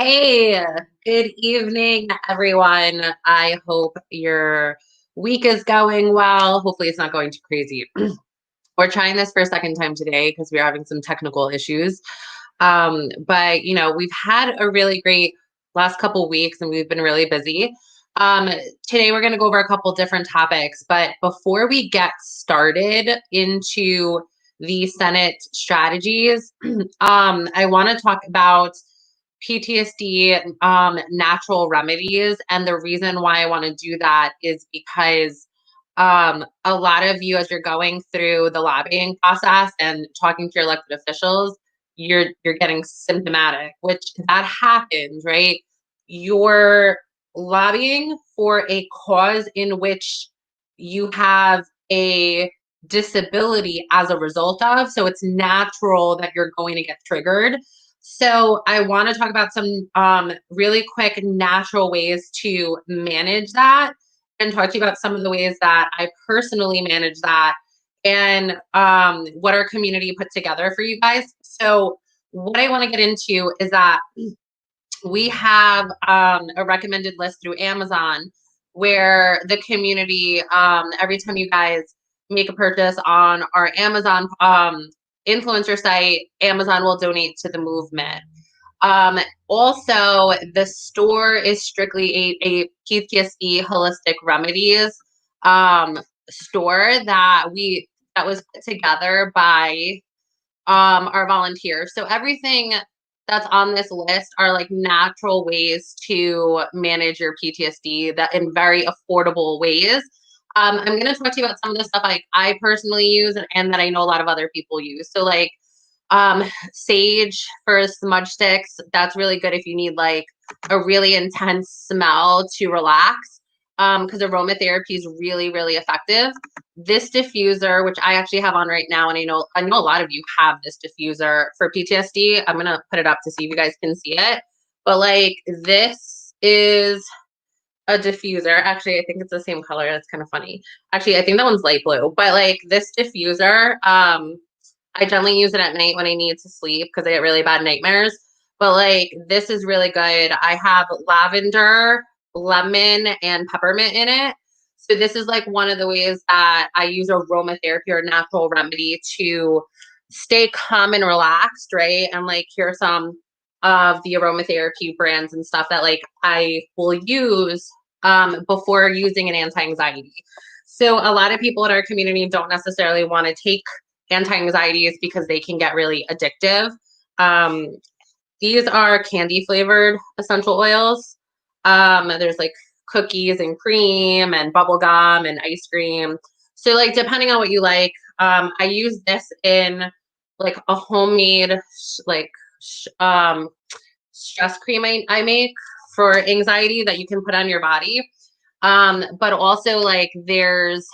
Hey, good evening, everyone. I hope your week is going well. Hopefully, it's not going too crazy. We're trying this for a second time today because we're having some technical issues. But we've had a really great last couple weeks and we've been really busy. Um, Today we're going to go over a couple different topics, but before we get started into the Senate strategies, I want to talk about PTSD natural remedies. And the reason why I want to do that is because a lot of you, as you're going through the lobbying process and talking to your elected officials, you're getting symptomatic, which that happens, right? You're lobbying for a cause in which you have a disability as a result of, so it's natural that you're going to get triggered. So I want to talk about some really quick natural ways to manage that and talk to you about some of the ways that I personally manage that and what our community put together for you guys. So what I want to get into is that we have a recommended list through Amazon where the community, every time you guys make a purchase on our Amazon influencer site, Amazon will donate to the movement. Also, the store is strictly a PTSD holistic remedies store that was put together by our volunteers. So everything that's on this list are like natural ways to manage your PTSD that in very affordable ways. I'm going to talk to you about some of the stuff I personally use and that I know a lot of other people use. So like sage for smudge sticks, that's really good if you need like a really intense smell to relax. Because aromatherapy is really, really effective. This diffuser, which I actually have on right now, and I know a lot of you have this diffuser for PTSD. I'm gonna put it up to see if you guys can see it. But like this is a diffuser. Actually, I think it's the same color. That's kind of funny. Actually, I think that one's light blue. But like this diffuser, I generally use it at night when I need to sleep because I get really bad nightmares. But like this is really good. I have lavender, lemon, and peppermint in it. So this is like one of the ways that I use aromatherapy or natural remedy to stay calm and relaxed, right? And like here's some of the aromatherapy brands and stuff that like I will use before using an anti-anxiety. So a lot of people in our community don't necessarily want to take anti-anxieties because they can get really addictive. Um, these are candy flavored essential oils. There's like cookies and cream and bubble gum and ice cream. So like depending on what you like, I use this in like a homemade like stress cream I make for anxiety that you can put on your body. But also like there's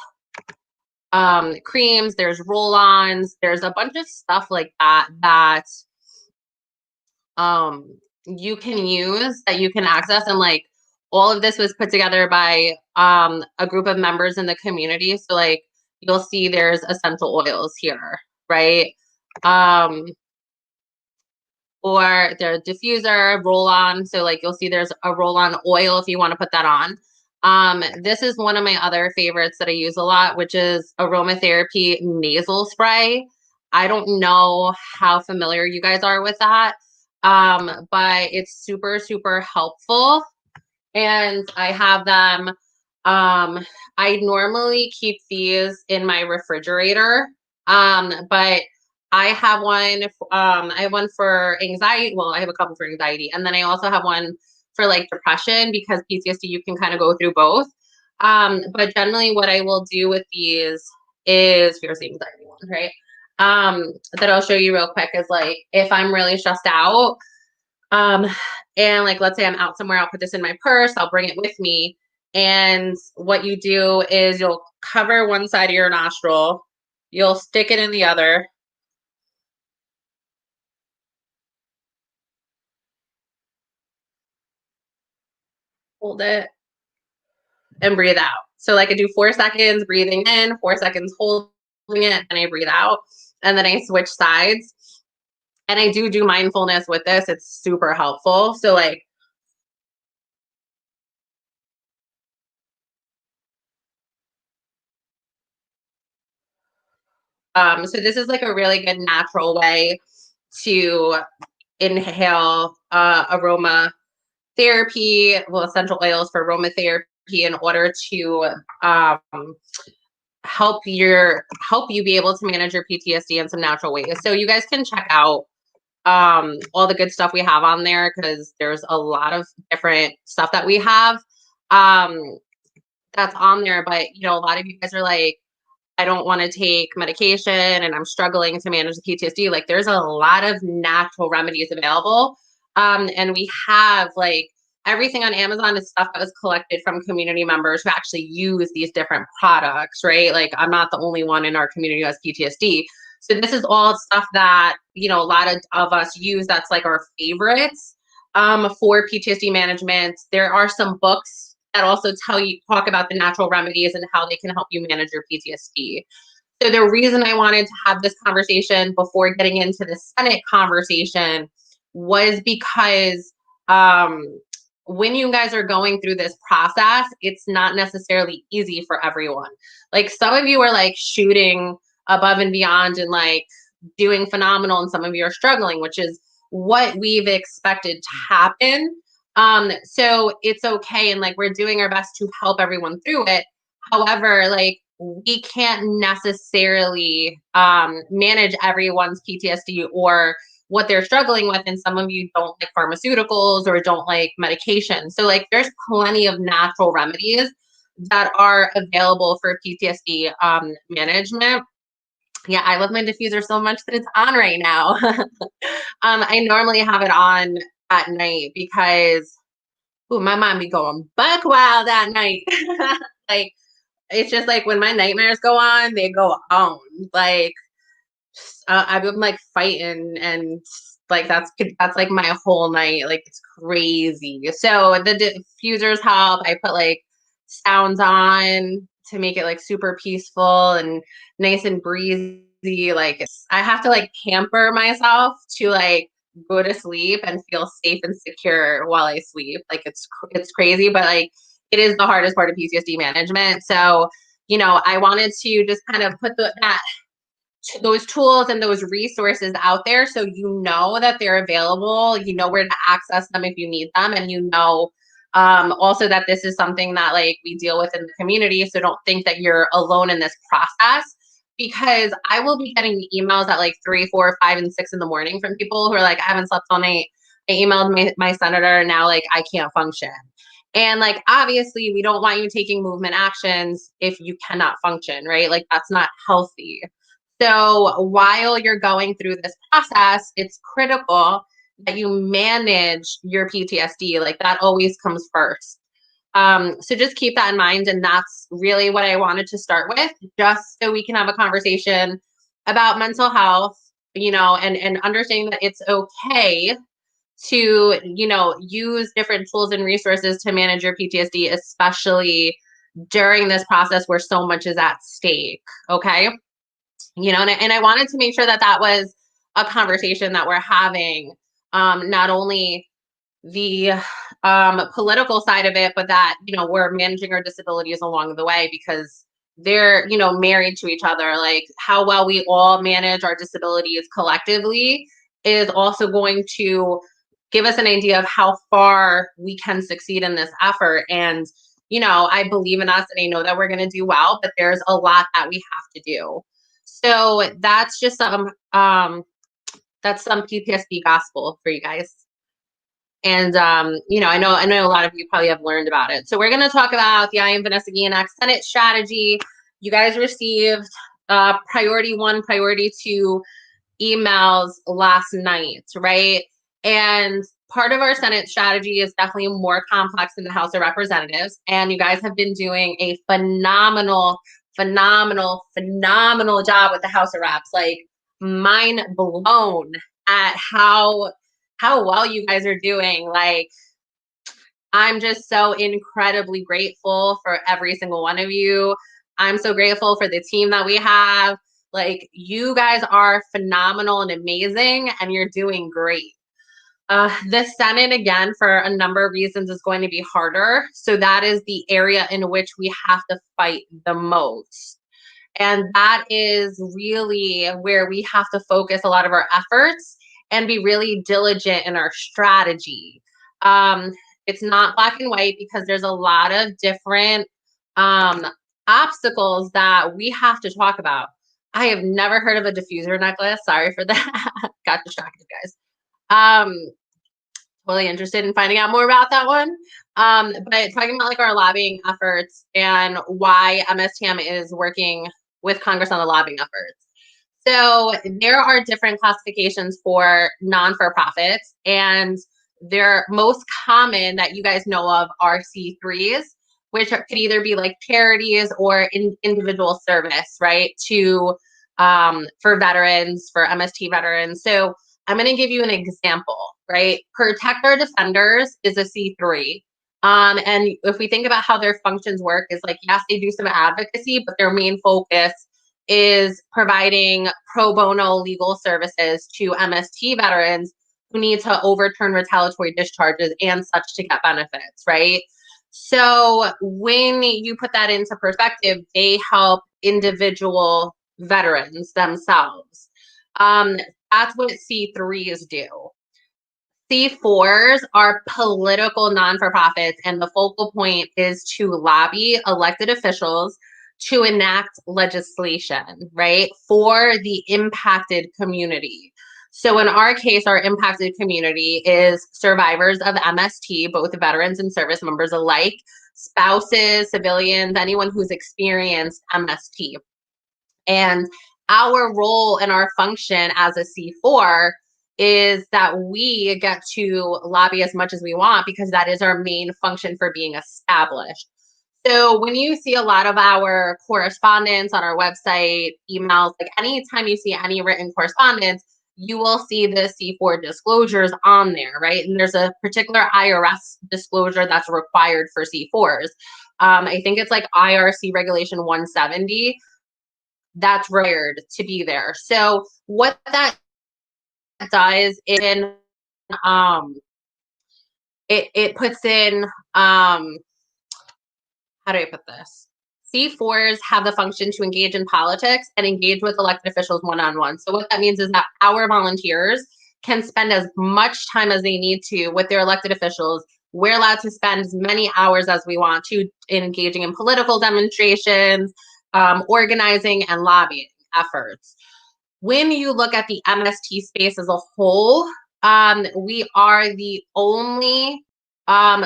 creams, there's roll-ons, there's a bunch of stuff like that you can use that you can access, and like all of this was put together by a group of members in the community. So like you'll see there's essential oils here, right? Or the diffuser, roll-on. So like you'll see there's a roll-on oil if you want to put that on. This is one of my other favorites that I use a lot, which is aromatherapy nasal spray. I don't know how familiar you guys are with that, but it's super, super helpful. And I have them. I normally keep these in my refrigerator, but I have one. I have one for anxiety. Well, I have a couple for anxiety, and then I also have one for like depression because PTSD you can kind of go through both. But generally, what I will do with these is here's the anxiety one, right? That I'll show you real quick is like if I'm really stressed out, and like let's say I'm out somewhere, I'll put this in my purse. I'll bring it with me. And what you do is you'll cover one side of your nostril, you'll stick it in the other. Hold it and breathe out. So like I do 4 seconds breathing in, 4 seconds holding it, and I breathe out. And then I switch sides. And I do mindfulness with this. It's super helpful. So like, so this is like a really good natural way to inhale aroma therapy, well, essential oils for aromatherapy in order to um, help you be able to manage your PTSD in some natural ways. So you guys can check out all the good stuff we have on there because there's a lot of different stuff that we have um, that's on there. But you know, a lot of you guys are like, I don't want to take medication and I'm struggling to manage the PTSD. Like there's a lot of natural remedies available. And we have like everything on Amazon is stuff that was collected from community members who actually use these different products, right? Like I'm not the only one in our community who has PTSD. So this is all stuff that, you know, a lot of us use that's like our favorites for PTSD management. There are some books that also talk about the natural remedies and how they can help you manage your PTSD. So the reason I wanted to have this conversation before getting into the Senate conversation was because when you guys are going through this process, it's not necessarily easy for everyone. Like some of you are like shooting above and beyond and like doing phenomenal, and some of you are struggling, which is what we've expected to happen. So it's okay, and like we're doing our best to help everyone through it. However, like we can't necessarily manage everyone's PTSD or what they're struggling with. And some of you don't like pharmaceuticals or don't like medication. So like there's plenty of natural remedies that are available for PTSD management. Yeah, I love my diffuser so much that it's on right now. I normally have it on at night because ooh, my mind be going buck wild at night. Like it's just like when my nightmares go on, they go on. Like I've been like fighting and like that's like my whole night. Like it's crazy. So the diffusers help. I put like sounds on to make it like super peaceful and nice and breezy. Like I have to like pamper myself to like go to sleep and feel safe and secure while I sleep. Like it's crazy, but like it is the hardest part of PTSD management. So, you know, I wanted to just kind of put those tools and those resources out there so you know that they're available, you know where to access them if you need them, and you know also that this is something that like we deal with in the community. So don't think that you're alone in this process, because I will be getting emails at like 3, 4, 5, and 6 in the morning from people who are like, I haven't slept all night. I emailed my senator and now like I can't function. And like obviously we don't want you taking movement actions if you cannot function, right? Like that's not healthy. So while you're going through this process, it's critical that you manage your PTSD. Like that always comes first. So just keep that in mind. And that's really what I wanted to start with, just so we can have a conversation about mental health, you know, and understanding that it's okay to, you know, use different tools and resources to manage your PTSD, especially during this process where so much is at stake. Okay. You know, and I wanted to make sure that that was a conversation that we're having, not only the political side of it, but that, you know, we're managing our disabilities along the way, because they're, you know, married to each other. Like how well we all manage our disabilities collectively is also going to give us an idea of how far we can succeed in this effort. And, you know, I believe in us and I know that we're going to do well, but there's a lot that we have to do. So that's just some PTSD gospel for you guys. And you know, I know a lot of you probably have learned about it. So we're going to talk about the I Am Vanessa Guillonac Senate strategy. You guys received priority 1, priority 2 emails last night, right? And part of our Senate strategy is definitely more complex than the House of Representatives. And you guys have been doing a phenomenal job with the House of Reps. Like mind blown at how well you guys are doing. Like I'm just so incredibly grateful for every single one of you. I'm so grateful for the team that we have. Like, you guys are phenomenal and amazing, and you're doing great. The Senate, again, for a number of reasons, is going to be harder. So that is the area in which we have to fight the most. And that is really where we have to focus a lot of our efforts and be really diligent in our strategy. Um, it's not black and white because there's a lot of different um, obstacles that we have to talk about. I have never heard of a diffuser necklace. Sorry for that. Got distracted, guys. Um, Totally interested in finding out more about that one. But talking about like our lobbying efforts and why MSTM is working with Congress on the lobbying efforts. So there are different classifications for non-for-profits, and they're most common that you guys know of are C3s, which could either be like charities or individual service, right? To for veterans, for MST veterans. So I'm going to give you an example, right? Protect Our Defenders is a C3. And if we think about how their functions work, is like, yes, they do some advocacy, but their main focus is providing pro bono legal services to MST veterans who need to overturn retaliatory discharges and such to get benefits, right? So when you put that into perspective, they help individual veterans themselves. That's what C3s do. C4s are political non-for-profits, and the focal point is to lobby elected officials to enact legislation, right, for the impacted community. So in our case, our impacted community is survivors of MST, both veterans and service members alike, spouses, civilians, anyone who's experienced MST. And our role and our function as a C4 is that we get to lobby as much as we want because that is our main function for being established. So when you see a lot of our correspondence on our website, emails, like anytime you see any written correspondence, you will see the C4 disclosures on there, right? And there's a particular IRS disclosure that's required for C4s. I think it's like IRC Regulation 170 that's required to be there. So what that does is um it puts in how do I put this? C4s have the function to engage in politics and engage with elected officials one-on-one. So what that means is that our volunteers can spend as much time as they need to with their elected officials. We're allowed to spend as many hours as we want to engaging in political demonstrations, organizing, and lobbying efforts. When you look at the MST space as a whole, we are the only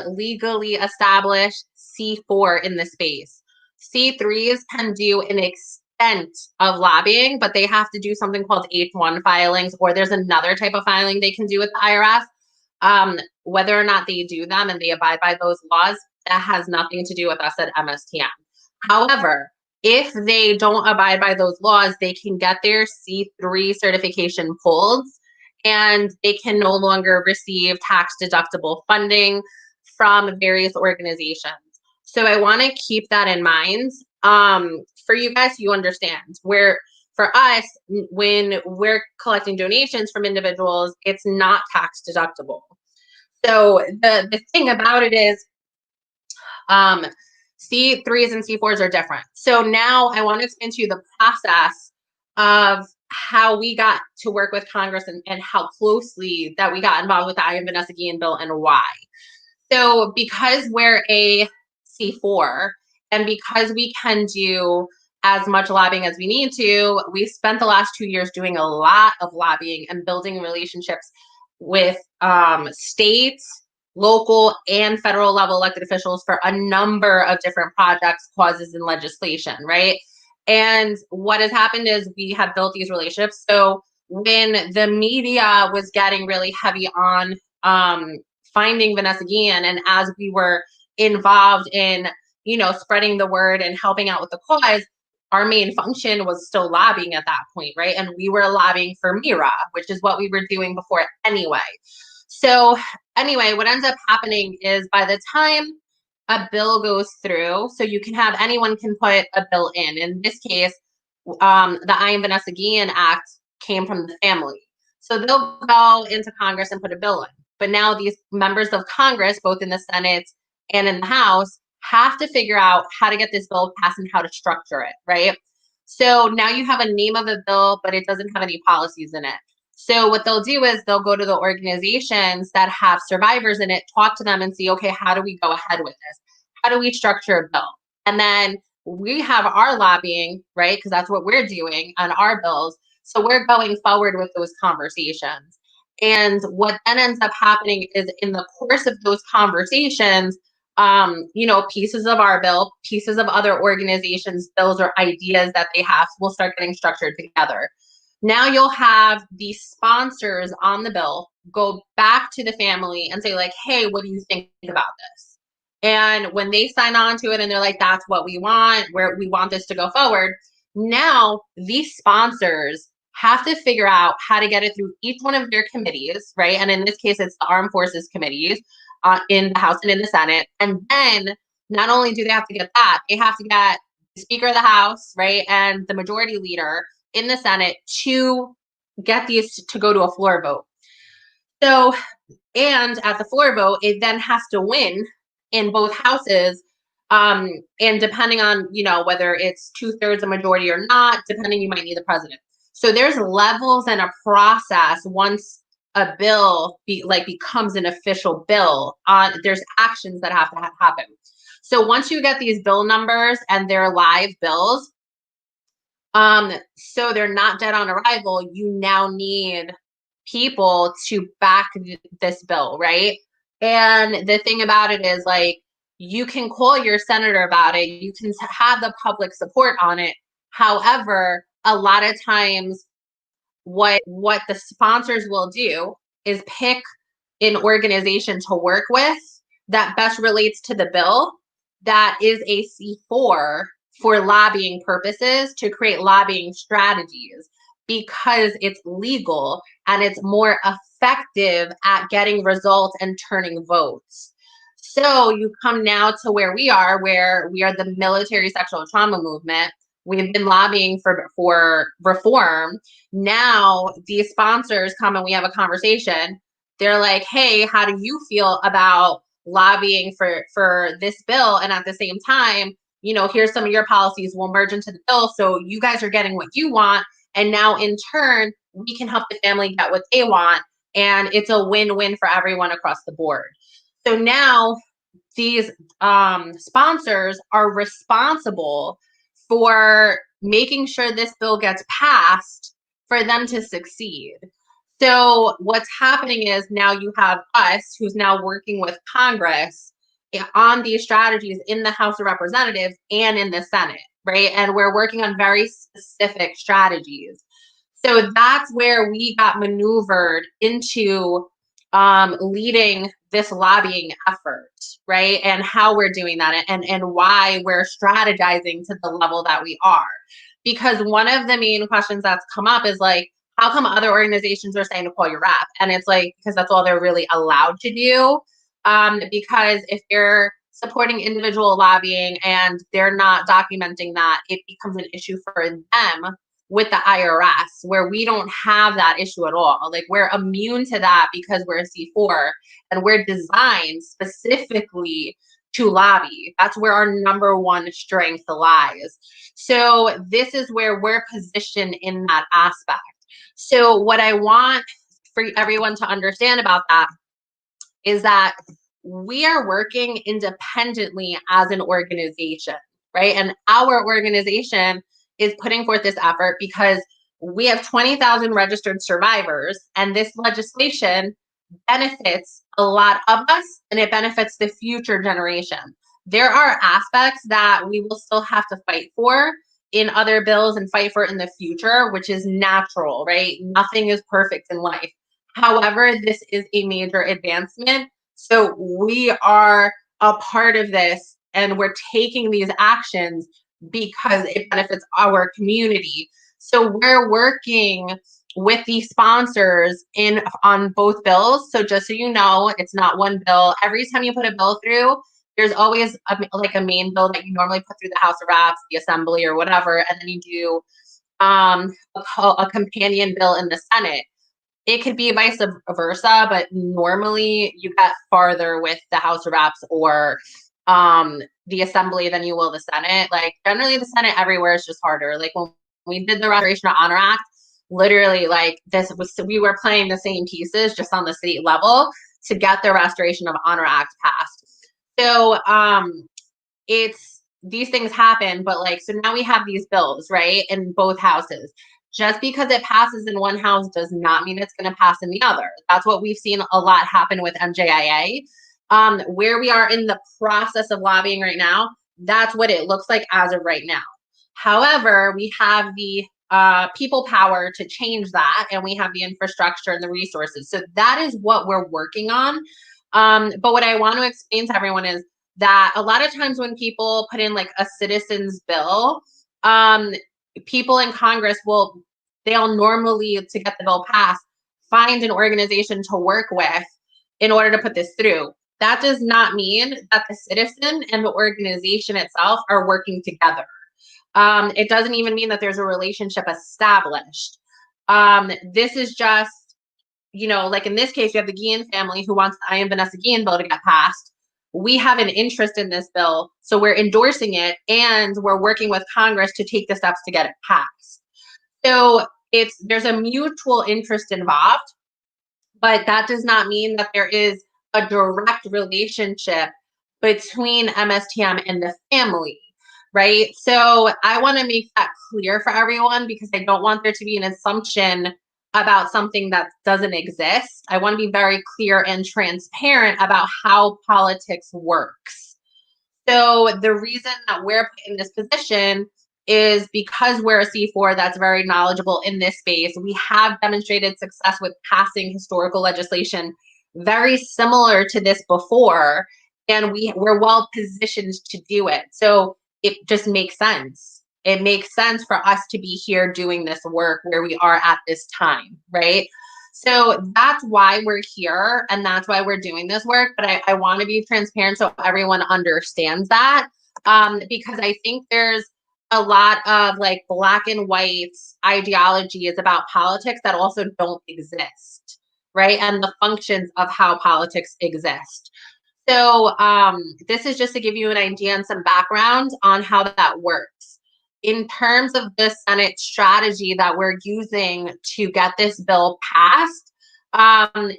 legally established C4 in the space. C3s can do an extent of lobbying, but they have to do something called H1 filings, or there's another type of filing they can do with the IRS. Whether or not they do them and they abide by those laws, that has nothing to do with us at MSTM. However, if they don't abide by those laws, they can get their C3 certification pulled and they can no longer receive tax deductible funding from various organizations. So I want to keep that in mind. For you guys, you understand where for us, when we're collecting donations from individuals, it's not tax deductible. So the thing about it is, C3s and C4s are different. So now I want to explain to you the process of how we got to work with Congress and how closely that we got involved with the IAVGA bill and why. So because we're a C4 and because we can do as much lobbying as we need to, we spent the last 2 years doing a lot of lobbying and building relationships with states, local, and federal level elected officials for a number of different projects, causes, and legislation, right? And what has happened is we have built these relationships. So when the media was getting really heavy on finding Vanessa Guillen, and as we were involved in, spreading the word and helping out with the cause, our main function was still lobbying at that point, right? And we were lobbying for MIRA, which is what we were doing before anyway. So anyway, what ends up happening is by the time a bill goes through, so you can have anyone can put a bill in this case, the I Am Vanessa Guillen Act came from the family. So they'll go into Congress and put a bill in. But now these members of Congress, both in the Senate and in the House, have to figure out how to get this bill passed and how to structure it, right? So now you have a name of a bill, but it doesn't have any policies in it. So what they'll do is they'll go to the organizations that have survivors in it, talk to them and see, okay, how do we go ahead with this? How do we structure a bill? And then we have our lobbying, right? Because that's what we're doing on our bills. So we're going forward with those conversations. And what then ends up happening is in the course of those conversations, pieces of our bill, pieces of other organizations' bills or ideas that they have will start getting structured together. Now you'll have the sponsors on the bill go back to the family and say, like, hey, what do you think about this? And when they sign on to it and they're like, that's what we want, we want this to go forward. Now these sponsors have to figure out how to get it through each one of their committees, right? And in this case, it's the Armed Forces committees in the House and in the Senate. And then not only do they have to get that, they have to get the Speaker of the House, right, and the Majority Leader in the Senate to get these to go to a floor vote. So, and at the floor vote, it then has to win in both houses. And depending on, whether it's 2/3 a majority or not, depending, you might need the president. So there's levels and a process once a bill becomes an official bill. There's actions that have to happen. So once you get these bill numbers and they're live bills, so they're not dead on arrival, you now need people to back this bill, right? And the thing about it is, like, you can call your senator about it, you can have the public support on it. However, a lot of times what the sponsors will do is pick an organization to work with that best relates to the bill, that is a C4 for lobbying purposes, to create lobbying strategies, because it's legal and it's more effective at getting results and turning votes. So you come now to where we are the military sexual trauma movement. We've been lobbying for reform. Now these sponsors come and we have a conversation. They're like, hey, how do you feel about lobbying for this bill? And at the same time, here's some of your policies, we'll merge into the bill. So you guys are getting what you want. And now in turn, we can help the family get what they want. And it's a win-win for everyone across the board. So now these sponsors are responsible for making sure this bill gets passed for them to succeed. So what's happening is now you have us, who's now working with Congress on these strategies in the House of Representatives and in the Senate, right? And we're working on very specific strategies. So that's where we got maneuvered into leading this lobbying effort, right? And how we're doing that, and why we're strategizing to the level that we are. Because one of the main questions that's come up is like, how come other organizations are saying to call your rep? And it's like, because that's all they're really allowed to do. Because if they're supporting individual lobbying and they're not documenting that, it becomes an issue for them with the IRS, where we don't have that issue at all. Like, we're immune to that because we're a C4 and we're designed specifically to lobby. That's where our number one strength lies. So this is where we're positioned in that aspect. So what I want for everyone to understand about that is that we are working independently as an organization, right? And our organization is putting forth this effort because we have 20,000 registered survivors, and this legislation benefits a lot of us and it benefits the future generation. There are aspects that we will still have to fight for in other bills and fight for in the future, which is natural, right? Nothing is perfect in life. However, this is a major advancement. So we are a part of this and we're taking these actions because it benefits our community. So we're working with the sponsors on both bills. So just so you know, it's not one bill. Every time you put a bill through, there's always a main bill that you normally put through the House of Reps, the Assembly, or whatever, and then you do a companion bill in the Senate. It could be vice versa, but normally you get farther with the House of Reps or the Assembly than you will the Senate. Like generally the Senate everywhere is just harder. Like when we did the Restoration of Honor Act, literally like we were playing the same pieces just on the state level to get the Restoration of Honor Act passed. So it's these things happen, but like so now we have these bills, right, in both houses. Just because it passes in one house does not mean it's going to pass in the other. That's what we've seen a lot happen with MJIA. Where we are in the process of lobbying right now, that's what it looks like as of right now. However, we have the people power to change that, and we have the infrastructure and the resources. So that is what we're working on. But what I want to explain to everyone is that a lot of times when people put in like a citizen's bill, people in Congress they'll normally, to get the bill passed, find an organization to work with in order to put this through. That does not mean that the citizen and the organization itself are working together. It doesn't even mean that there's a relationship established. This is just, like in this case, you have the Guillen family who wants the I Am Vanessa Guillen bill to get passed. We have an interest in this bill, so we're endorsing it, and we're working with Congress to take the steps to get it passed. So there's a mutual interest involved, but that does not mean that there is a direct relationship between MSTM and the family, right? So I want to make that clear for everyone because I don't want there to be an assumption about something that doesn't exist. I want to be very clear and transparent about how politics works. So the reason that we're put in this position is because we're a C4 that's very knowledgeable in this space. We have demonstrated success with passing historical legislation very similar to this before, and we're well positioned to do it. So it just makes sense. It makes sense for us to be here doing this work where we are at this time, right? So that's why we're here and that's why we're doing this work. But I want to be transparent so everyone understands that, because I think there's a lot of like black and white ideologies about politics that also don't exist, right? And the functions of how politics exist. So this is just to give you an idea and some background on how that works. In terms of the Senate strategy that we're using to get this bill passed,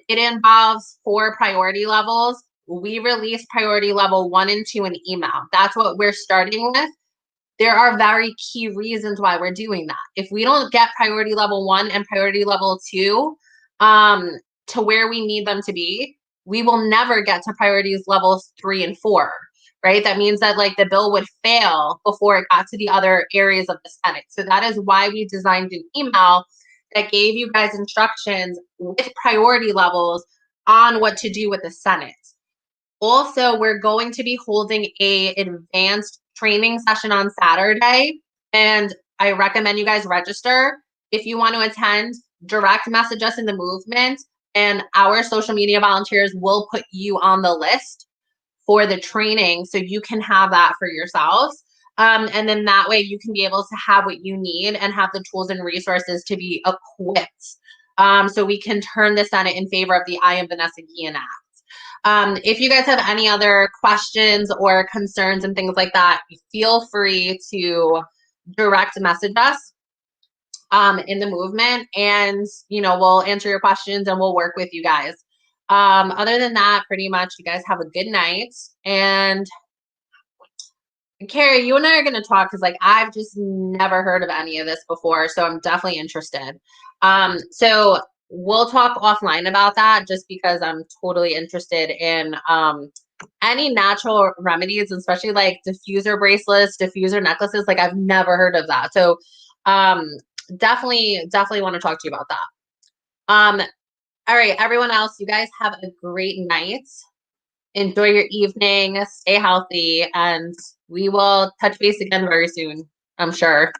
it involves 4 priority levels. We release priority level 1 and 2 in email. That's what we're starting with. There are very key reasons why we're doing that. If we don't get priority level 1 and priority level 2 to where we need them to be, we will never get to priorities levels 3 and 4, right? That means that like the bill would fail before it got to the other areas of the Senate. So that is why we designed an email that gave you guys instructions with priority levels on what to do with the Senate. Also, we're going to be holding a advanced training session on Saturday, and I recommend you guys register. If you want to attend, direct message us in the movement, and our social media volunteers will put you on the list for the training so you can have that for yourselves. And then that way you can be able to have what you need and have the tools and resources to be equipped. So we can turn the Senate in favor of the I Am Vanessa Guillen Act. If you guys have any other questions or concerns and things like that, feel free to direct message us in the movement, and we'll answer your questions and we'll work with you guys. Other than that, pretty much you guys have a good night. And Carrie, you and I are going to talk because like I've just never heard of any of this before, so I'm definitely interested. So we'll talk offline about that just because I'm totally interested in any natural remedies, especially like diffuser bracelets, diffuser necklaces. Like I've never heard of that. So definitely want to talk to you about that. All right, everyone else, you guys have a great night. Enjoy your evening, stay healthy, and we will touch base again very soon, I'm sure.